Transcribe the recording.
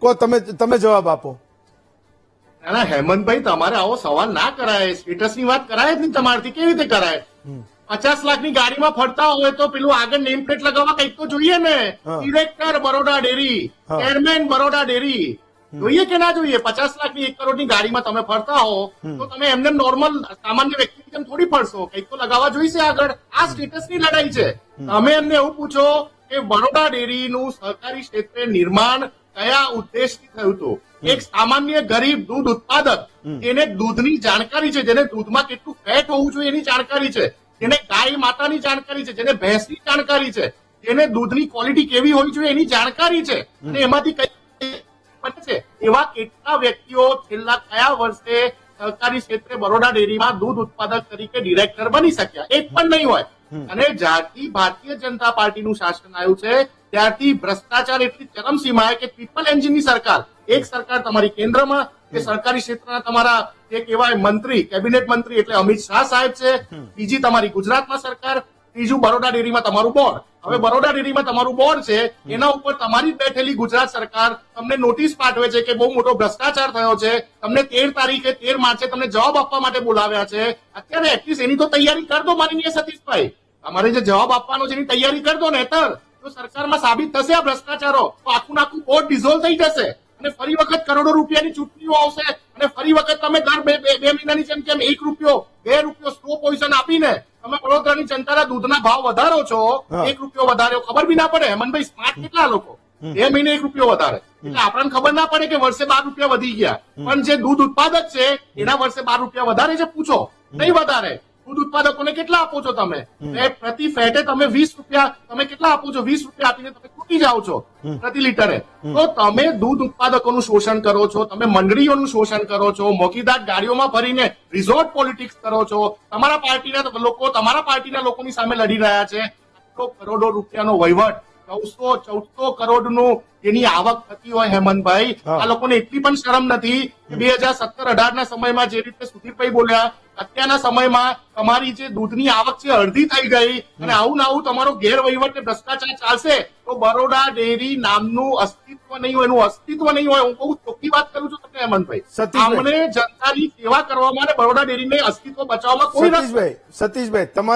કહો, તમે જવાબ આપો. ના હેમંતભાઈ, તમારે આવો સવાલ ના કરાય. સ્ટેટસની વાત કરાય જ નહીં તમારથી. કેવી રીતે કરાય? 50 લાખની ગાડીમાં ફરતા હોય તો પેલું આગળ નેમ પ્લેટ લગાવવા કંઈક તો જોઈએ ને. Director Baroda dairy, chairman Baroda dairy, જોઈએ કે ના જોઈએ? 50 લાખની 1 કરોડની ગાડીમાં તમે ફરતા હો તો તમે એમને નોર્મલ સામાન્ય વ્યક્તિ જેમ થોડી ફરશો. કંઈક તો લગાવવા જોઈશે આગળ. આ સ્ટેટસની લડાઈ છે. તમે એમને એવું પૂછો કે બરોડા ડેરીનું સહકારી ક્ષેત્રે નિર્માણ કયા ઉદ્દેશથી થયું હતું? એક સામાન્ય ગરીબ દૂધ ઉત્પાદક, જેને દૂધની જાણકારી છે, જેને દૂધમાં કેટલું ફેટ હોવું જોઈએ એની જાણકારી છે, જેને ગાય માતાની જાણકારી છે, જેને ભેંસની જાણકારી છે, જેને દૂધની ક્વોલિટી કેવી હોવી જોઈએ એની જાણકારી છે, અને એમાંથી કઈ છે, એવા કેટલા વ્યક્તિઓ છેલ્લા કયા વર્ષે સહકારી ક્ષેત્રે બરોડા ડેરીમાં દૂધ ઉત્પાદક તરીકે ડિરેક્ટર બની શક્યા? એક પણ નહીં હોય. અને જ્યારથી ભારતીય જનતા પાર્ટીનું શાસન આવ્યું છે ત્યારથી ભ્રષ્ટાચાર એટલી ચરમસીમાએ કે ટ્રિપલ એન્જિનની સરકાર, એક સરકાર તમારી કેન્દ્રમાં, એ સરકારી ક્ષેત્રના તમારા જે કહેવાય મંત્રી, કેબિનેટ મંત્રી એટલે અમિત શાહ સાહેબ છે, બીજી તમારી ગુજરાતમાં સરકાર, ત્રીજું બરોડા ડેરીમાં તમારું બોર્ડ. હવે બરોડા ડેરીમાં તમારું બોર્ડ છે, એના ઉપર તમારી બેઠેલી ગુજરાત સરકાર તમને નોટિસ પાઠવે છે કે બહુ મોટો ભ્રષ્ટાચાર થયો છે, તમને 13 તારીખે 13 માર્ચે તમને જવાબ આપવા માટે બોલાવ્યા છે. અત્યારે એટલીસ્ટ એની તો તૈયારી કરી દો માનનીય સતીશભાઈ. તમારે જે જવાબ આપવાનો છે એની તૈયારી કરી દો. નહીતર જો સરકારમાં સાબિત થશે આ ભ્રષ્ટાચારો તો આખું આખું બોર્ડ ડિઝોલ્વ થઈ જશે અને ફરી વખત કરોડો રૂપિયાની ચૂંટણીઓ આવશે અને ફરી વખત તમે દર બે મહિનાની જેમ કેમ 1 રૂપિયો 2 રૂપિયો સ્લો પોઝિશન આપીને તમે વડોદરાની જનતાના દૂધના ભાવ વધારો છો. 1 રૂપિયો વધાર્યો, ખબર બી ના પડે. હેમંતભાઈ, સ્માર્ટ કેટલા લોકો? 2 મહિને 1 રૂપિયો વધારે એટલે આપણને ખબર ના પડે કે વર્ષે 12 રૂપિયા વધી ગયા. પણ જે દૂધ ઉત્પાદક છે એના વર્ષે 12 રૂપિયા વધારે છે? પૂછો, નહીં વધારે. દૂધ ઉત્પાદકોને કેટલા આપો છો તમે? પ્રતિ ફેટે તમે 20 રૂપિયા તમે કેટલા આપો છો? 20 રૂપિયા આપીને તમે તૂટી જાઓ છો પ્રતિ લીટરે. તો તમે દૂધ ઉત્પાદકોનું શોષણ કરો છો, તમે મંડળીઓનું શોષણ કરો છો, મોઘીદાટ ગાડીઓમાં ફરીને રિઝોર્ટ પોલિટિક્સ કરો છો. તમારા પાર્ટીના લોકો તમારા પાર્ટીના લોકોની સામે લડી રહ્યા છે. કરોડો રૂપિયાનો વહીવટ, 1400 કરોડનું એની આવક થતી હોય હેમંતભાઈ, આ લોકોને એટલી પણ શરમ નથી કે 2017-18 ના સમયમાં જે રીતે સુધીરભાઈ બોલ્યા, અત્યારના સમયમાં તમારી જે દૂધની આવક છે અડધી થઈ ગઈ અને આવું ને આવું તમારો ગેરવહીવટ ને ભ્રષ્ટાચાર ચાલશે તો બરોડા ડેરી નામનું અસ્તિત્વ નહીં હોય, એનું અસ્તિત્વ નહીં હોય. હું બહુ ચોખ્ખી વાત કરું છું તમને હેમંતભાઈ. અમને જનતાની સેવા કરવામાં અને બરોડા ડેરીને અસ્તિત્વ બચાવવામાં કોઈ રસ નથી. સતીશભાઈ, તમારા